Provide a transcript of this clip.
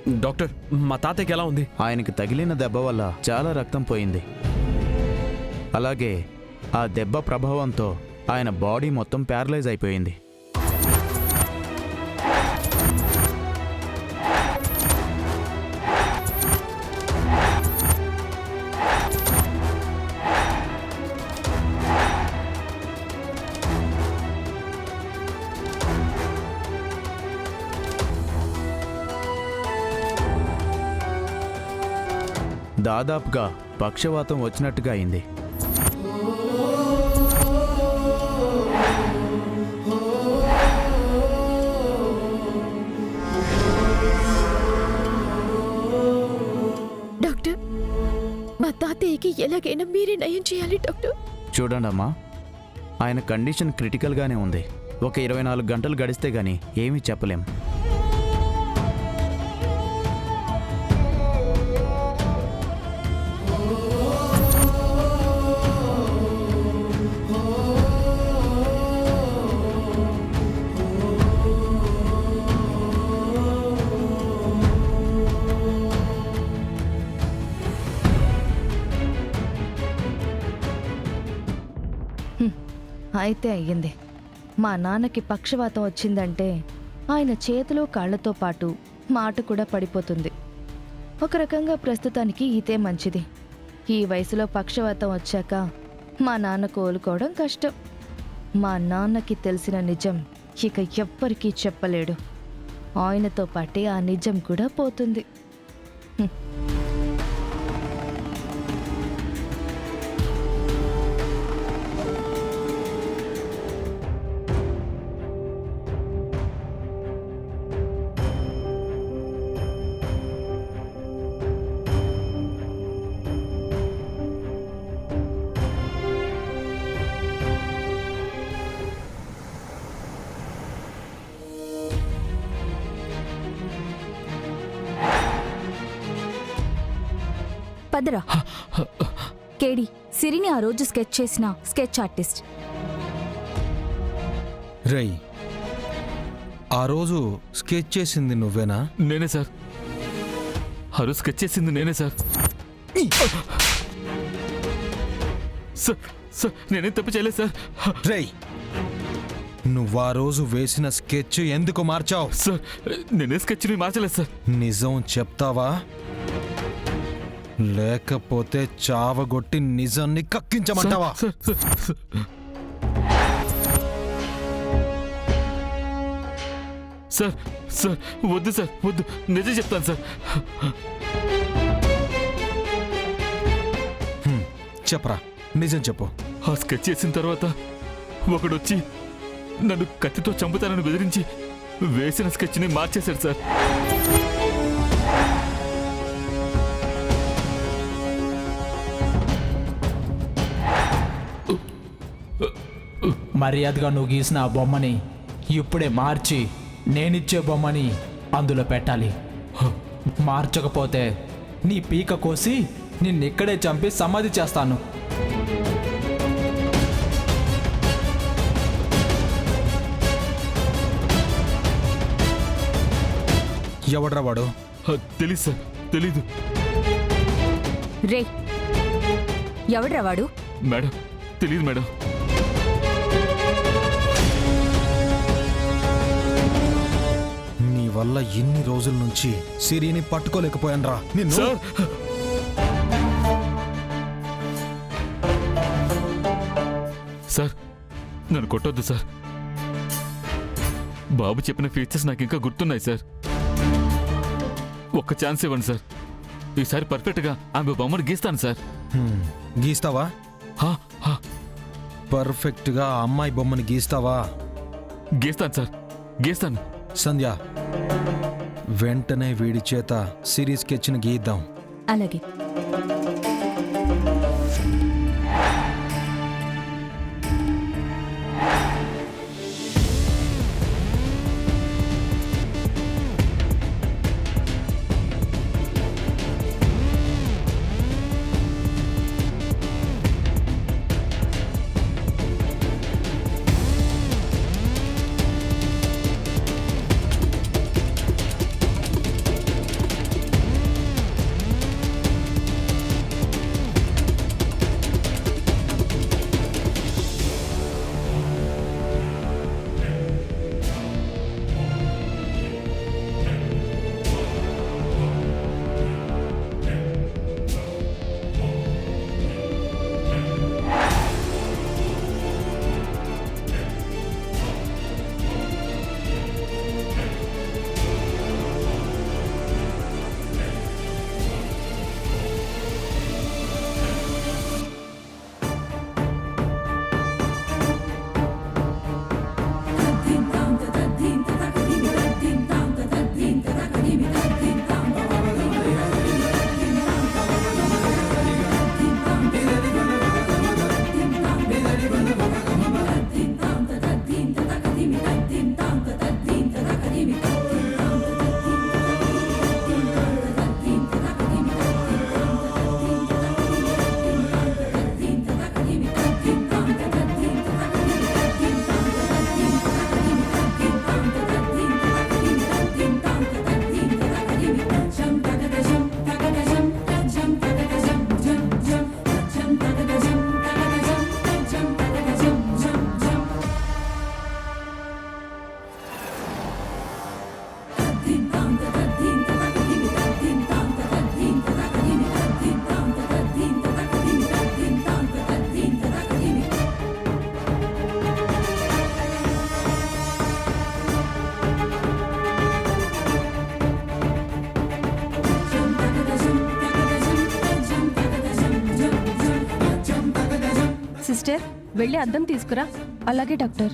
Doctor, మా తాతయ్యకి ఎలా ఉంది? ఆయనకి తగిలిన దెబ్బ వల్ల చాలా రక్తం పోయింది. అలాగే ఆ దెబ్బ ప్రభావంతో ఆయన బాడీ మొత్తం ప్యారలైజ్ అయిపోయింది. దాదాపుగా పక్షవాతం వచ్చినట్టుగా అయింది. డాక్టర్, మా తాతయ్యకి ఎలాగైనా మీరే నయం చేయాలి డాక్టర్. చూడండమ్మా, ఆయన కండిషన్ క్రిటికల్గానే ఉంది. ఒక 24 గంటలు గడిస్తే గానీ ఏమీ చెప్పలేం. అయితే అయ్యింది. మా నాన్నకి పక్షవాతం వచ్చిందంటే ఆయన చేతిలో కాళ్లతో పాటు మాట కూడా పడిపోతుంది. ఒక రకంగా ప్రస్తుతానికి ఇదే మంచిది. ఈ వయసులో పక్షవాతం వచ్చాక మా నాన్న కోలుకోవడం కష్టం. మా నాన్నకి తెలిసిన నిజం ఇక ఎవ్వరికీ చెప్పలేడు. ఆయనతో పాటే ఆ నిజం కూడా పోతుంది. పదరా. కేడి, సిరిని ఆ రోజు స్కెచ్ చేసిన స్కెచ్ ఆర్టిస్ట్. రేయ్, ఆ రోజు స్కెచ్ చేసింది నువ్వేనా? నేనే సార్. ఆ రోజు స్కెచ్ చేసింది నేనే సార్. సార్, నేనేం తప్పు చేయలేదు సార్. రేయ్, నువ్వు ఆ రోజు వేసిన స్కెచ్ ఎందుకు మార్చావు? సార్, నేనే స్కెచ్ని మార్చలేదు సార్. నిజం చెప్తావా, లేకపోతే చావగొట్టి నిజాన్ని కక్కించమంటావా? సార్ సార్ వద్దు సార్, వద్దు, నిజం చెప్తాను సార్. చెప్పరా, నిజం చెప్పు. ఆ స్కెచ్ చేసిన తర్వాత ఒకడొచ్చి నన్ను కత్తితో చంపుతానని బెదిరించి వేసిన స్కెచ్ని మార్చేశాడు సార్. మర్యాదగా నువ్వు గీసిన ఆ బొమ్మని ఇప్పుడే మార్చి నేనిచ్చే బొమ్మని అందులో పెట్టాలి. మార్చకపోతే నీ పీక కోసి నిన్నిక్కడే చంపి సమాధి చేస్తాను. ఎవడ్రా వాడు? తెలీదు సార్, తెలీదు. రే, ఎవడ్రా వాడు? మేడం, తెలీదు మేడం. నీ వల్ల ఎన్ని రోజుల నుంచి సిరిని పట్టుకోలేకపోయానురా నిన్ను. సార్, సార్, నన్ను కొట్టొద్దు సార్. బాబు చెప్పిన ఫీచర్స్ నాకు ఇంకా గుర్తున్నాయి సార్. ఒక్క ఛాన్స్ ఇవ్వండి సార్. ఈసారి పర్ఫెక్ట్గా ఆమె బొమ్మను గీస్తాను సార్. గీస్తావా? పర్ఫెక్ట్గా ఆ అమ్మాయి బొమ్మని గీస్తావా? గీస్తాను సార్, గీస్తాను. సంధ్య, వెంటనే వీడి చేత సిరి స్కెచ్ని గీద్దాం. అలాగే. సిస్టర్ వెళ్ళి అద్దం తీసుకురా. అలాగే డాక్టర్.